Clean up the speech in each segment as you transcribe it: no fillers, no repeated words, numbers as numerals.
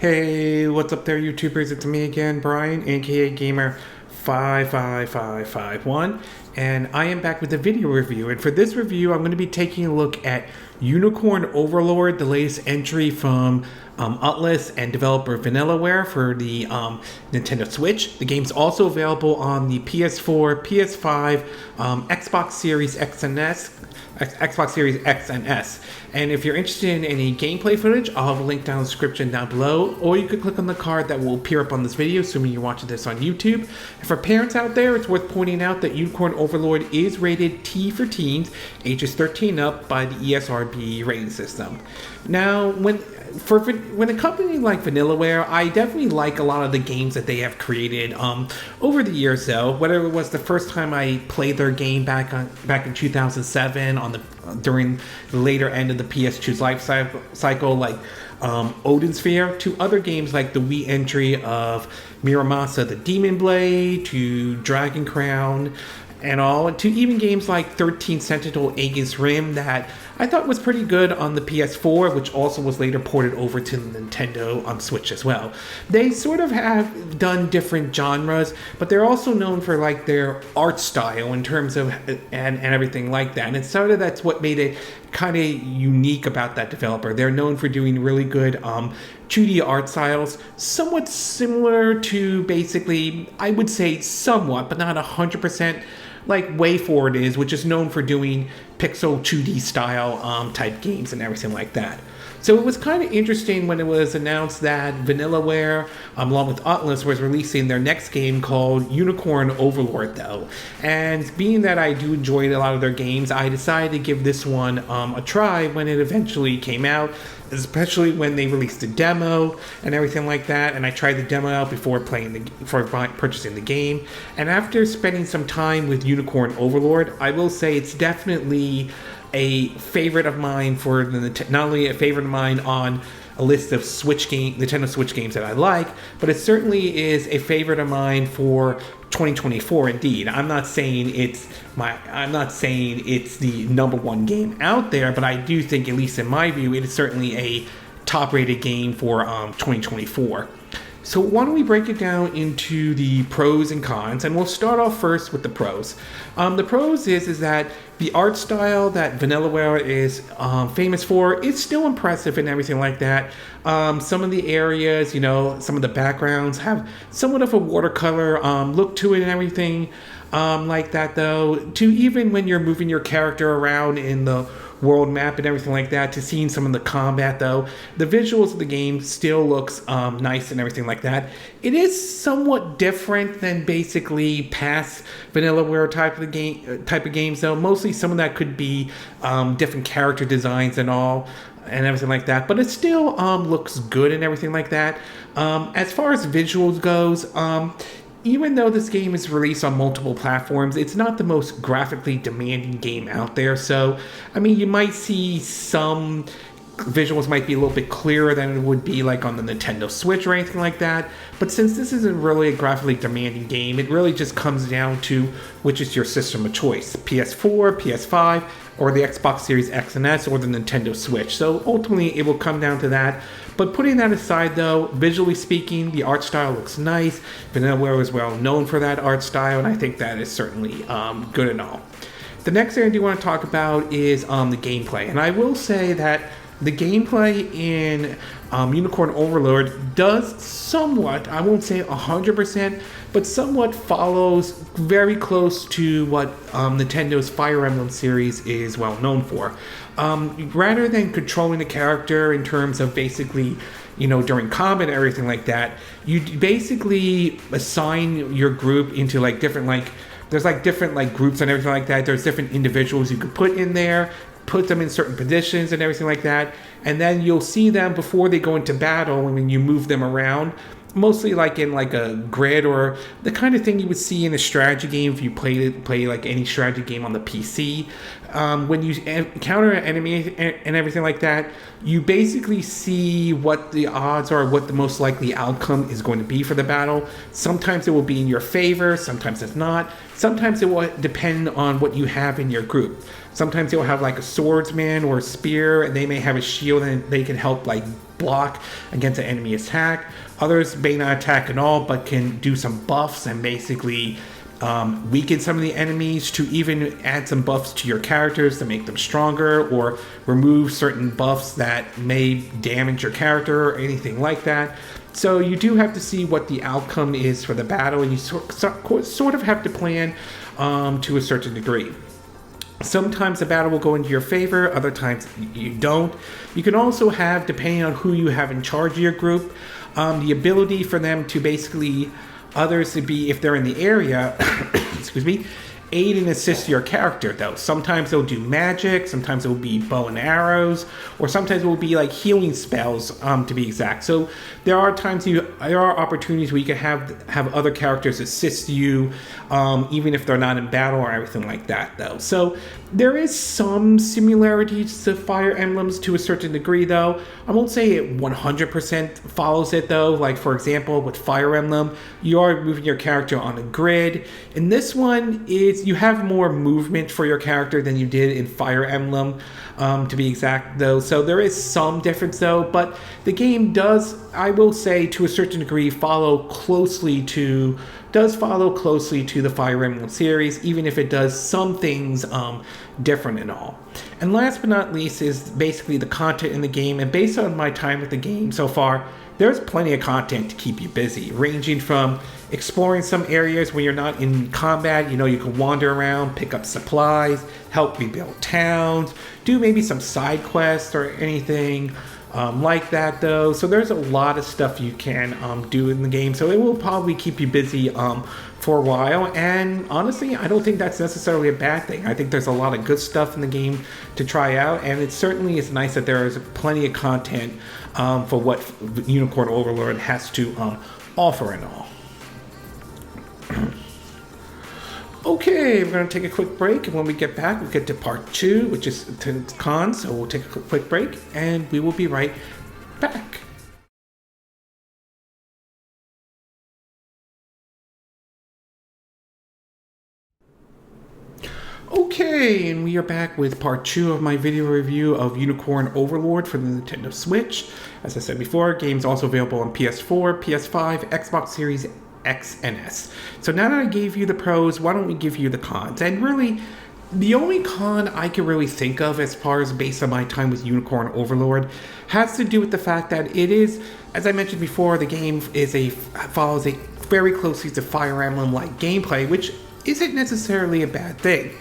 Hey, what's up there, YouTubers? It's me again, Brian, aka Gamer 55551, and I am back with a video review. And for this review, I'm going to be taking a look at Unicorn Overlord, the latest entry from Aultus and developer Vanillaware for the Nintendo Switch. The game's also available on the PS4, PS5, Xbox Series X and S, Xbox Series X and S. And if you're interested in any gameplay footage, I'll have a link down in the description down below, or you could click on the card that will appear up on this video, assuming you're watching this on YouTube. And for parents out there, it's worth pointing out that Unicorn Overlord is rated T for teens, ages 13 up, by the ESRB rating system. Now, when a company like Vanillaware, I definitely like a lot of the games that they have created over the years. Though, whether it was the first time I played their game back in 2007 during the later end of the PS2's life cycle, like Odin Sphere, to other games like the Wii entry of Miramasa the Demon Blade, to Dragon Crown, and all, to even games like 13 Sentinel Aegis Rim that I thought was pretty good on the PS4, which also was later ported over to the Nintendo Switch as well. They sort of have done different genres, but they're also known for like their art style in terms of and everything like that. And it's sort of that's what made it kind of unique about that developer. They're known for doing really good 2D art styles, somewhat similar to, basically, I would say somewhat, but not 100%, like WayForward is, which is known for doing pixel 2D style type games and everything like that. So it was kind of interesting when it was announced that Vanillaware, along with Aultus, was releasing their next game called Unicorn Overlord, though. And being that I do enjoy a lot of their games, I decided to give this one a try when it eventually came out, especially when they released the demo and everything like that. And I tried the demo out before purchasing the game. And after spending some time with Unicorn Overlord, I will say it's definitely a favorite of mine for not only a favorite of mine on a list of Nintendo Switch games that I like, but it certainly is a favorite of mine for 2024. Indeed, I'm not saying it's the number one game out there, but I do think, at least in my view, it is certainly a top-rated game for 2024. So why don't we break it down into the pros and cons, and we'll start off first with the pros. The pros is that the art style that Vanillaware is famous for is still impressive and everything like that. Some of the areas, some of the backgrounds have somewhat of a watercolor look to it and everything like that, though. To even when you're moving your character around in the world map and everything like that, to seeing some of the combat, though, the visuals of the game still looks nice and everything like that. It is somewhat different than basically past Vanillaware type of games, though. Mostly some of that could be different character designs and all and everything like that, but it still looks good and everything like that. As far as visuals goes, even though this game is released on multiple platforms, it's not the most graphically demanding game out there. So, I mean, you might see some visuals might be a little bit clearer than it would be like on the Nintendo Switch or anything like that. But since this isn't really a graphically demanding game, it really just comes down to which is your system of choice: PS4, PS5, or the Xbox Series X and S, or the Nintendo Switch. So ultimately, it will come down to that. But putting that aside, though, visually speaking, the art style looks nice. Vanillaware is well known for that art style, and I think that is certainly good and all. The next thing I do want to talk about is the gameplay. And I will say that the gameplay in Unicorn Overlord does somewhat, I won't say 100%, but somewhat follows very close to what Nintendo's Fire Emblem series is well known for. Rather than controlling the character in terms of basically, during combat and everything like that, you basically assign your group into different groups and everything like that. There's different individuals you could put in there, put them in certain positions and everything like that, and then you'll see them before they go into battle when you move them around, mostly in a grid, or the kind of thing you would see in a strategy game if you play like any strategy game on the PC. When you encounter an enemy and everything like that, you basically see what the odds are, what the most likely outcome is going to be for the battle. Sometimes it will be in your favor, sometimes it's not. Sometimes it will depend on what you have in your group. Sometimes they'll have like a swordsman or a spear, and they may have a shield and they can help like block against an enemy attack. Others may not attack at all, but can do some buffs and basically weaken some of the enemies, to even add some buffs to your characters to make them stronger, or remove certain buffs that may damage your character or anything like that. So you do have to see what the outcome is for the battle, and you sort of have to plan to a certain degree. Sometimes the battle will go into your favor, other times you don't. You can also have, depending on who you have in charge of your group, the ability for them to basically, others to be, if they're in the area, excuse me, aid and assist your character though. Sometimes they'll do magic, sometimes it will be bow and arrows, or sometimes it will be like healing spells, to be exact. So there are times there are opportunities where you can have other characters assist you, even if they're not in battle or everything like that though. So there is some similarities to Fire Emblems to a certain degree though. I won't say it 100% follows it though. Like for example, with Fire Emblem, you are moving your character on a grid. In this one, you have more movement for your character than you did in Fire Emblem, to be exact though. So there is some difference though, but the game does, I will say to a certain degree, follow closely to the Fire Emblem series, even if it does some things different and all. And last but not least is basically the content in the game. And based on my time with the game so far, there's plenty of content to keep you busy, ranging from exploring some areas where you're not in combat. You know, you can wander around, pick up supplies, help rebuild towns, do maybe some side quests or anything like that though. So there's a lot of stuff you can do in the game, so it will probably keep you busy for a while. And honestly, I don't think that's necessarily a bad thing. I think there's a lot of good stuff in the game to try out, and it certainly is nice that there is plenty of content for what Unicorn Overlord has to offer and all. Okay, we're going to take a quick break, and when we get back, we'll get to part 2, which is cons. So we'll take a quick break, and we will be right back. Okay, and we are back with part 2 of my video review of Unicorn Overlord for the Nintendo Switch. As I said before, game's also available on PS4, PS5, Xbox Series X and S. So now that I gave you the pros, why don't we give you the cons? And really, the only con I can really think of, as far as based on my time with Unicorn Overlord, has to do with the fact that it is, as I mentioned before, the game follows very closely to Fire Emblem-like gameplay, which isn't necessarily a bad thing.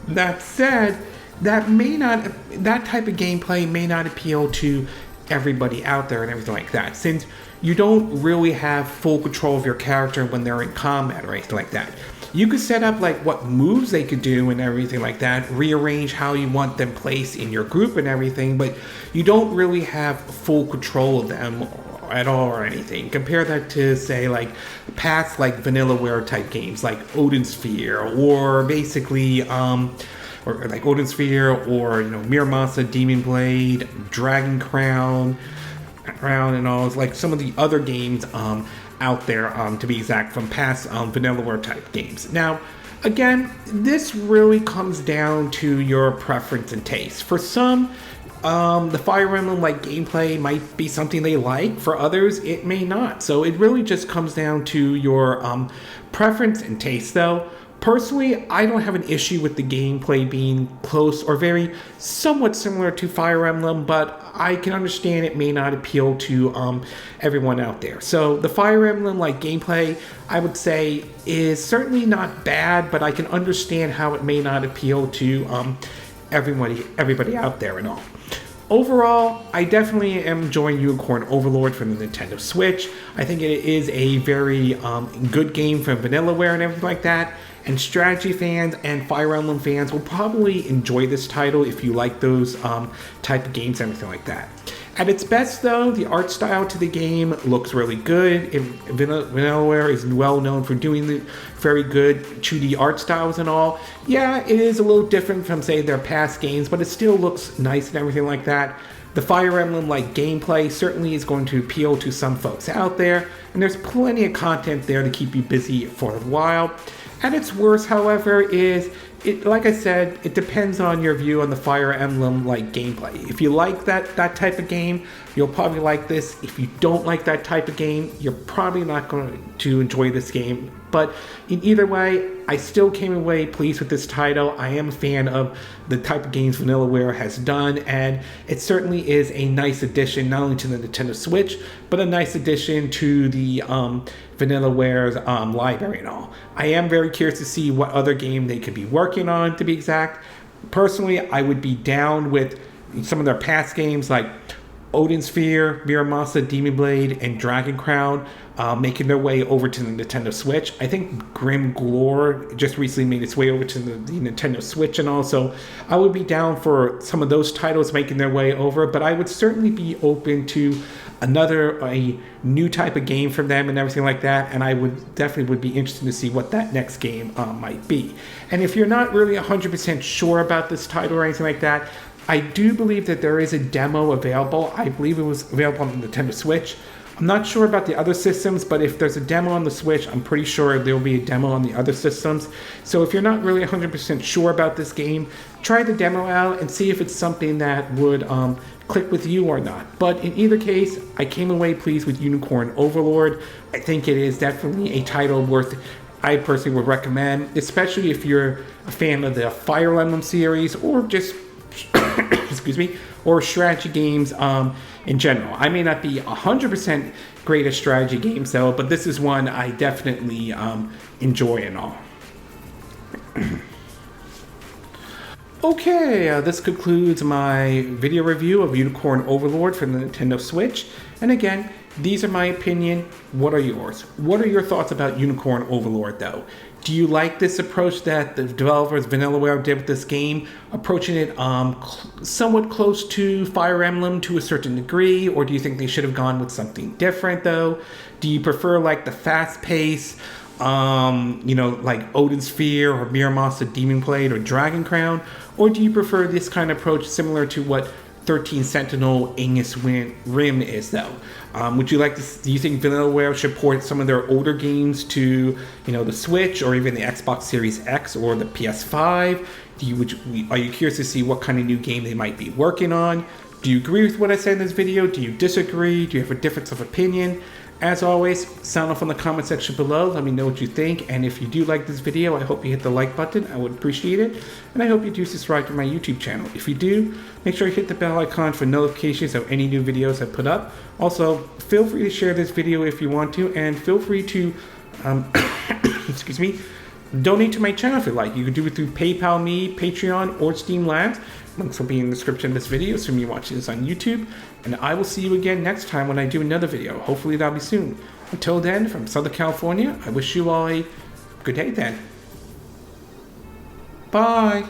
That said, that type of gameplay may not appeal to everybody out there and everything like that, since you don't really have full control of your character when they're in combat or anything like that. You could set up like what moves they could do and everything like that, rearrange how you want them placed in your group and everything, but you don't really have full control of them at all or anything. Compare that to, say, like past like Vanillaware type games like Odin Sphere, or basically or like Odin Sphere, or Miramasa Demon Blade, Dragon Crown and all. It's like some of the other games out there, to be exact, from past Vanillaware type games. Now, again, this really comes down to your preference and taste. For some, the Fire Emblem like gameplay might be something they like. For others, it may not. So it really just comes down to your preference and taste though. Personally, I don't have an issue with the gameplay being close or very somewhat similar to Fire Emblem, but I can understand it may not appeal to everyone out there. So the Fire Emblem like gameplay, I would say, is certainly not bad, but I can understand how it may not appeal to everybody out there and all. Overall, I definitely am enjoying Unicorn Overlord for the Nintendo Switch. I think it is a very good game from Vanillaware and everything like that. And strategy fans and Fire Emblem fans will probably enjoy this title if you like those type of games and everything like that. At its best, though, the art style to the game looks really good. Vanillaware is well known for doing the very good 2D art styles and all. Yeah, it is a little different from, say, their past games, but it still looks nice and everything like that. The Fire Emblem-like gameplay certainly is going to appeal to some folks out there, and there's plenty of content there to keep you busy for a while. At its worst, however, is it, like I said, it depends on your view on the Fire Emblem-like gameplay. If you like that type of game, you'll probably like this. If you don't like that type of game, you're probably not going to enjoy this game. But in either way, I still came away pleased with this title. I am a fan of the type of games Vanillaware has done, and it certainly is a nice addition, not only to the Nintendo Switch, but a nice addition to the Vanillaware's library and all. I am very curious to see what other game they could be working on, to be exact. Personally, I would be down with some of their past games like Odin Sphere, Miramasa, Demon Blade, and Dragon Crown making their way over to the Nintendo Switch. I think Grim Glore just recently made its way over to the Nintendo Switch, and also I would be down for some of those titles making their way over, but I would certainly be open to a new type of game from them and everything like that, and I would definitely be interested to see what that next game might be. And if you're not really 100% sure about this title or anything like that, I do believe that there is a demo available. I believe it was available on the Nintendo Switch. I'm not sure about the other systems, but if there's a demo on the Switch, I'm pretty sure there will be a demo on the other systems. So if you're not really 100% sure about this game, try the demo out and see if it's something that would click with you or not. But in either case, I came away pleased with Unicorn Overlord. I think it is definitely a title I personally would recommend, especially if you're a fan of the Fire Emblem series or just excuse me, or strategy games in general. I may not be 100% great at strategy games though, but this is one I definitely enjoy and all. Okay, this concludes my video review of Unicorn Overlord for the Nintendo Switch. And again, these are my opinion. What are yours? What are your thoughts about Unicorn Overlord though? Do you like this approach that the developers Vanillaware did with this game, approaching it somewhat close to Fire Emblem to a certain degree, or do you think they should have gone with something different though? Do you prefer like the fast pace, like Odin Sphere or Miramasa Demon Blade or Dragon Crown, or do you prefer this kind of approach similar to what 13 Sentinel Aegis Rim is though? Would you like to? Do you think Vanillaware should port some of their older games to, the Switch or even the Xbox Series X or the PS5? Are you curious to see what kind of new game they might be working on? Do you agree with what I said in this video? Do you disagree? Do you have a difference of opinion? As always, sound off in the comment section below. Let me know what you think. And if you do like this video, I hope you hit the like button. I would appreciate it. And I hope you do subscribe to my YouTube channel. If you do, make sure you hit the bell icon for notifications of any new videos I put up. Also, feel free to share this video if you want to. And feel free to, excuse me, donate to my channel if you like. You can do it through PayPal Me, Patreon, or Steam Labs. Links will be in the description of this video, so you watching this on YouTube. And I will see you again next time when I do another video. Hopefully that'll be soon. Until then, from Southern California, I wish you all a good day then. Bye!